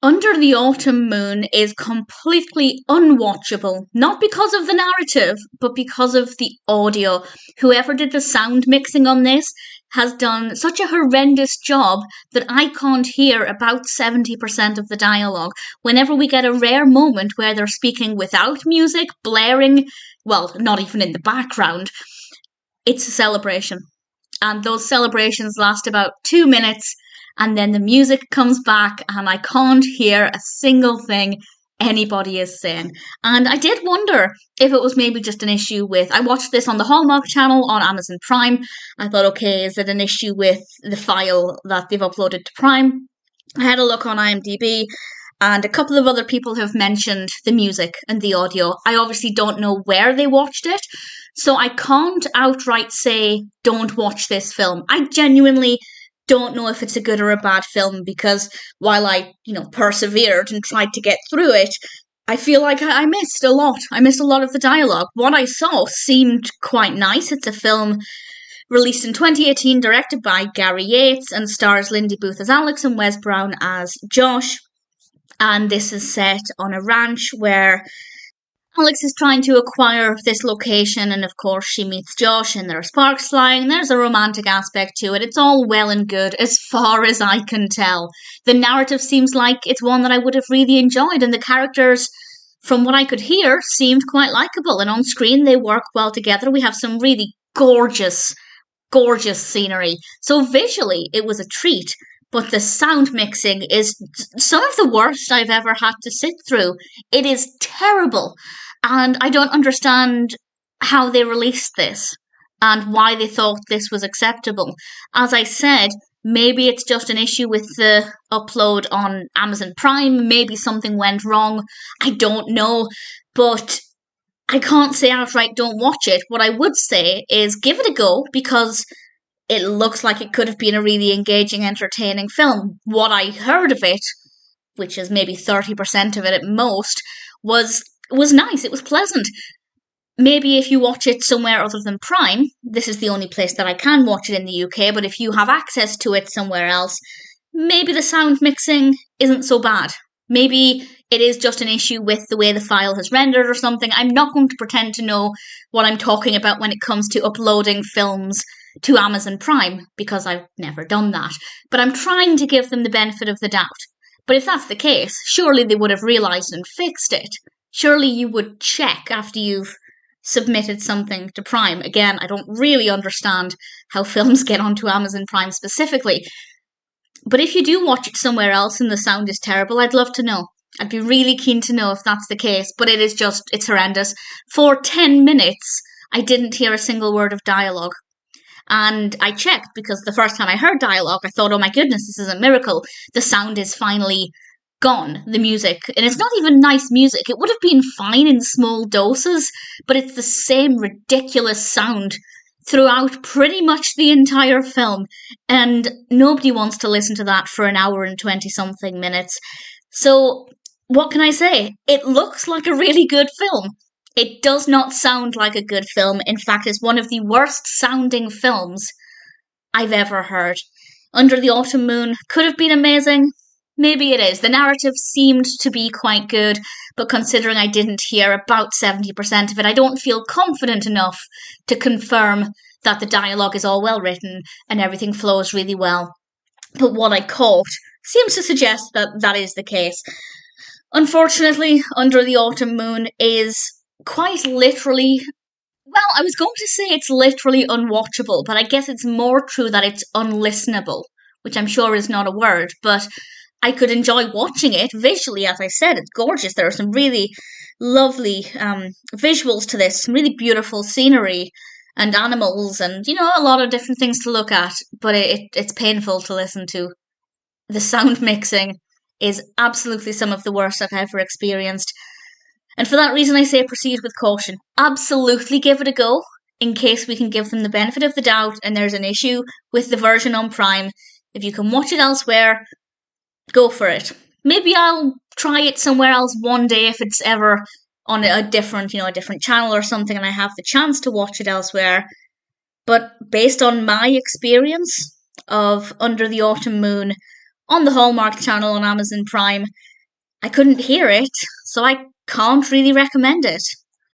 Under the Autumn Moon is completely unwatchable, not because of the narrative, but because of the audio. Whoever did the sound mixing on this has done such a horrendous job that I can't hear about 70% of the dialogue. Whenever we get a rare moment where they're speaking without music, blaring, well, not even in the background, it's a celebration. And those celebrations last about 2 minutes, and then the music comes back and I can't hear a single thing anybody is saying. And I did wonder if it was maybe just an issue with... I watched this on the Hallmark Channel on Amazon Prime. I thought, okay, is it an issue with the file that they've uploaded to Prime? I had a look on IMDb, and a couple of other people have mentioned the music and the audio. I obviously don't know where they watched it, so I can't outright say, don't watch this film. I genuinely don't know if it's a good or a bad film, because while I, persevered and tried to get through it, I feel like I missed a lot. I missed a lot of the dialogue. What I saw seemed quite nice. It's a film released in 2018, directed by Gary Yates, and stars Lindy Booth as Alex and Wes Brown as Josh. And this is set on a ranch where Alex is trying to acquire this location, and of course she meets Josh and there are sparks flying. There's a romantic aspect to it. It's all well and good as far as I can tell. The narrative seems like it's one that I would have really enjoyed, and the characters, from what I could hear, seemed quite likeable, and on screen they work well together. We have some really gorgeous scenery. So visually it was a treat, but the sound mixing is some of the worst I've ever had to sit through. It is terrible. And I don't understand how they released this and why they thought this was acceptable. As I said, maybe it's just an issue with the upload on Amazon Prime. Maybe something went wrong. I don't know. But I can't say outright don't watch it. What I would say is give it a go, because it looks like it could have been a really engaging, entertaining film. What I heard of it, which is maybe 30% of it at most, was nice. It was pleasant. Maybe if you watch it somewhere other than Prime, this is the only place that I can watch it in the UK, but if you have access to it somewhere else, maybe the sound mixing isn't so bad. Maybe it is just an issue with the way the file has rendered or something. I'm not going to pretend to know what I'm talking about when it comes to uploading films to Amazon Prime, because I've never done that. But I'm trying to give them the benefit of the doubt. But if that's the case, surely they would have realised and fixed it. Surely you would check after you've submitted something to Prime. Again, I don't really understand how films get onto Amazon Prime specifically. But if you do watch it somewhere else and the sound is terrible, I'd love to know. I'd be really keen to know if that's the case. But it's horrendous. For 10 minutes, I didn't hear a single word of dialogue. And I checked, because the first time I heard dialogue, I thought, oh my goodness, this is a miracle. The sound is finally gone, the music. And it's not even nice music. It would have been fine in small doses, but it's the same ridiculous sound throughout pretty much the entire film. And nobody wants to listen to that for an hour and 20-something minutes. So what can I say? It looks like a really good film. It does not sound like a good film. In fact, it's one of the worst sounding films I've ever heard. Under the Autumn Moon could have been amazing. Maybe it is. The narrative seemed to be quite good, but considering I didn't hear about 70% of it, I don't feel confident enough to confirm that the dialogue is all well written and everything flows really well. But what I caught seems to suggest that that is the case. Unfortunately, Under the Autumn Moon is quite literally... Well, I was going to say it's literally unwatchable, but I guess it's more true that it's unlistenable, which I'm sure is not a word, but I could enjoy watching it visually. As I said, it's gorgeous. There are some really lovely visuals to this, some really beautiful scenery and animals and, a lot of different things to look at, but it's painful to listen to. The sound mixing is absolutely some of the worst I've ever experienced. And for that reason, I say proceed with caution. Absolutely give it a go, in case we can give them the benefit of the doubt and there's an issue with the version on Prime. If you can watch it elsewhere, go for it. Maybe I'll try it somewhere else one day if it's ever on a different channel or something and I have the chance to watch it elsewhere. But based on my experience of Under the Autumn Moon on the Hallmark Channel on Amazon Prime, I couldn't hear it, so I can't really recommend it.